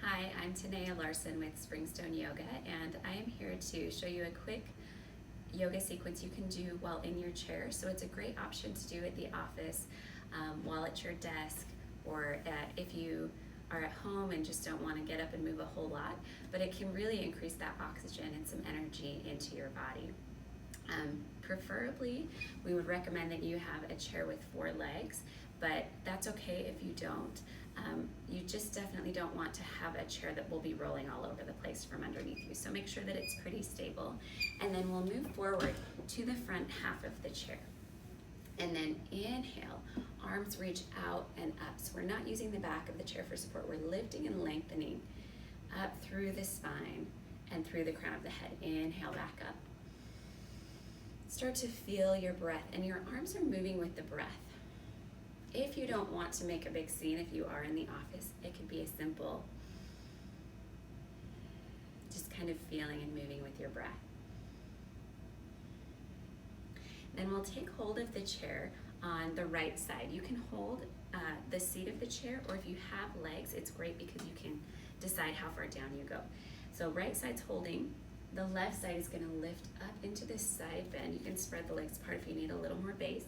Hi, I'm Tanea Larson with Springstone Yoga, and I am here to show you a quick yoga sequence you can do while in your chair. So it's a great option to do at the office, while at your desk, or if you are at home and just don't want to get up and move a whole lot, but it can really increase that oxygen and some energy into your body. Preferably, we would recommend that you have a chair with 4 legs, but that's okay if you don't. You just definitely don't want to have a chair that will be rolling all over the place from underneath you. So make sure that it's pretty stable. And then we'll move forward to the front half of the chair. And then inhale, arms reach out and up. So we're not using the back of the chair for support. We're lifting and lengthening up through the spine and through the crown of the head. Inhale back up. Start to feel your breath, and your arms are moving with the breath. If you don't want to make a big scene, if you are in the office, it could be a simple, just kind of feeling and moving with your breath. Then we'll take hold of the chair on the right side. You can hold the seat of the chair, or if you have legs, it's great because you can decide how far down you go. So right side's holding. The left side is going to lift up into this side bend. You can spread the legs apart if you need a little more base,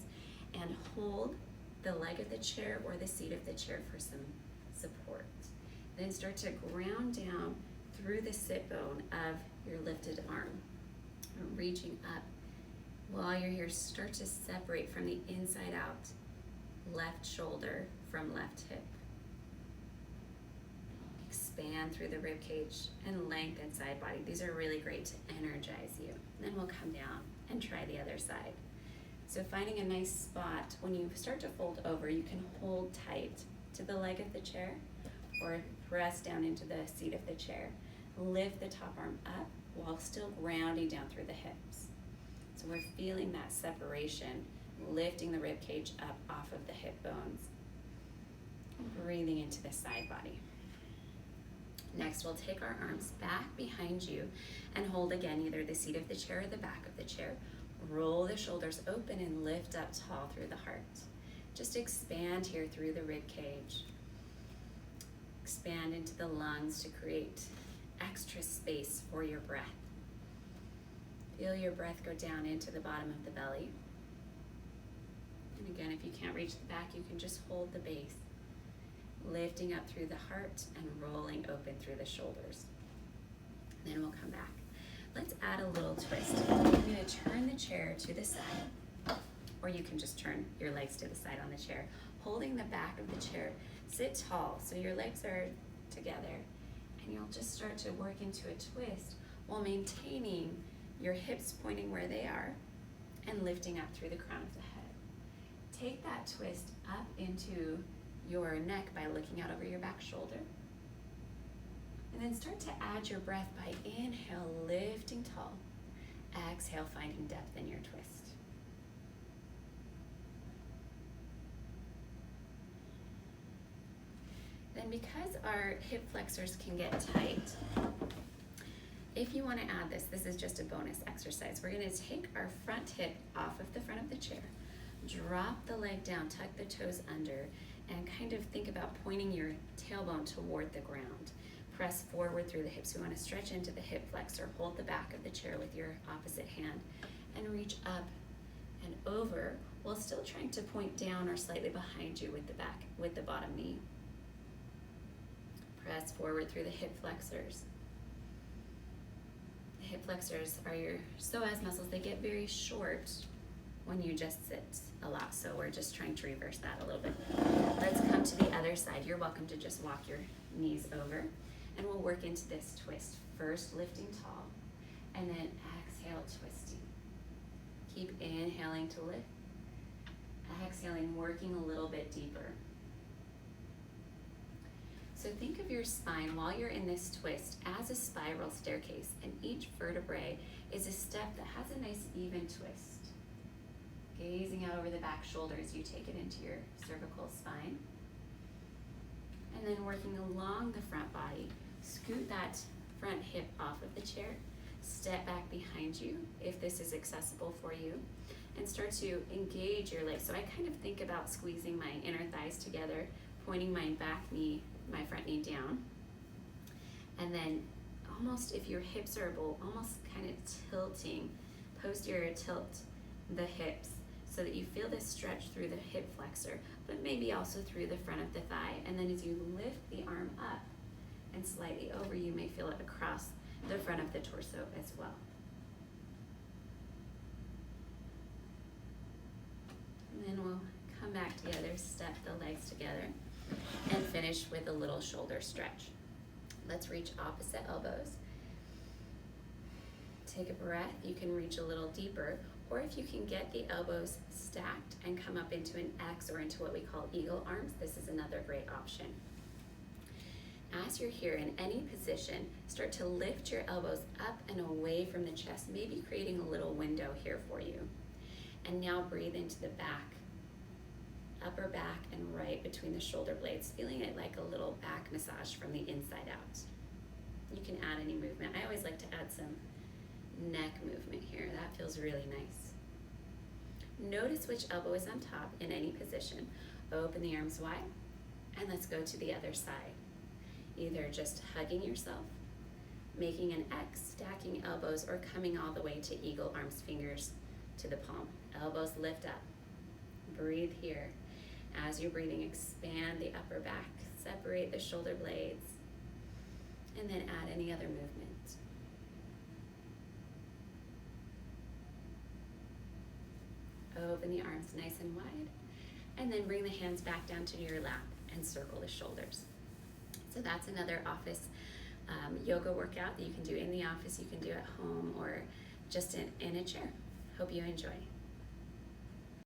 and hold the leg of the chair or the seat of the chair for some support. Then start to ground down through the sit bone of your lifted arm, reaching up. While you're here, start to separate from the inside out, left shoulder from left hip. Expand through the rib cage and lengthen side body. These are really great to energize you. Then we'll come down and try the other side. So finding a nice spot, when you start to fold over, you can hold tight to the leg of the chair or press down into the seat of the chair. Lift the top arm up while still grounding down through the hips. So we're feeling that separation, lifting the rib cage up off of the hip bones. Breathing into the side body. Next, we'll take our arms back behind you and hold again either the seat of the chair or the back of the chair. Roll the shoulders open and lift up tall through the heart. Just expand here through the rib cage. Expand into the lungs to create extra space for your breath. Feel your breath go down into the bottom of the belly. And again, if you can't reach the back, you can just hold the base. Lifting up through the heart and rolling open through the shoulders. Then we'll come back. Let's add a little twist. I'm going to turn the chair to the side, or you can just turn your legs to the side on the chair. Holding the back of the chair, sit tall so your legs are together, and you'll just start to work into a twist while maintaining your hips pointing where they are and lifting up through the crown of the head. Take that twist up into your neck by looking out over your back shoulder. And then start to add your breath by inhale, lifting tall. Exhale, finding depth in your twist. Then because our hip flexors can get tight, if you want to add this is just a bonus exercise. We're going to take our front hip off of the front of the chair, drop the leg down, tuck the toes under, and kind of think about pointing your tailbone toward the ground. Press forward through the hips. We want to stretch into the hip flexor. Hold the back of the chair with your opposite hand and reach up and over while still trying to point down or slightly behind you with the bottom knee. Press forward through the hip flexors. The hip flexors are your psoas muscles. They get very short when you just sit a lot, so we're just trying to reverse that a little bit. Let's come to the other side. You're welcome to just walk your knees over, and we'll work into this twist. First, lifting tall, and then exhale, twisting. Keep inhaling to lift, exhaling, working a little bit deeper. So think of your spine while you're in this twist as a spiral staircase, and each vertebrae is a step that has a nice even twist. Gazing out over the back shoulder as you take it into your cervical spine. And then working along the front body, scoot that front hip off of the chair, step back behind you if this is accessible for you, and start to engage your legs. So I kind of think about squeezing my inner thighs together, pointing my back knee, my front knee down, And then almost, if your hips are almost kind of tilting, posterior tilt the hips so that you feel this stretch through the hip flexor, but maybe also through the front of the thigh. And then as you lift the arm up and slightly over, you may feel it across the front of the torso as well. And then we'll come back together, step the legs together, and finish with a little shoulder stretch. Let's reach opposite elbows. Take a breath. You can reach a little deeper, or if you can get the elbows stacked and come up into an X or into what we call eagle arms, this is another great option. As you're here in any position, start to lift your elbows up and away from the chest, maybe creating a little window here for you. And now breathe into the back, upper back and right between the shoulder blades, feeling it like a little back massage from the inside out. You can add any movement. I always like to add some neck movement here. That feels really nice. Notice which elbow is on top in any position. Open the arms wide, and let's go to the other side. Either just hugging yourself, making an X, stacking elbows, or coming all the way to eagle arms, fingers to the palm. Elbows lift up. Breathe here. As you're breathing, expand the upper back, separate the shoulder blades, and then add any other movement. Open the arms nice and wide, and then bring the hands back down to your lap and circle the shoulders. So that's another office yoga workout that you can do in the office, you can do at home, or just in a chair. Hope you enjoy.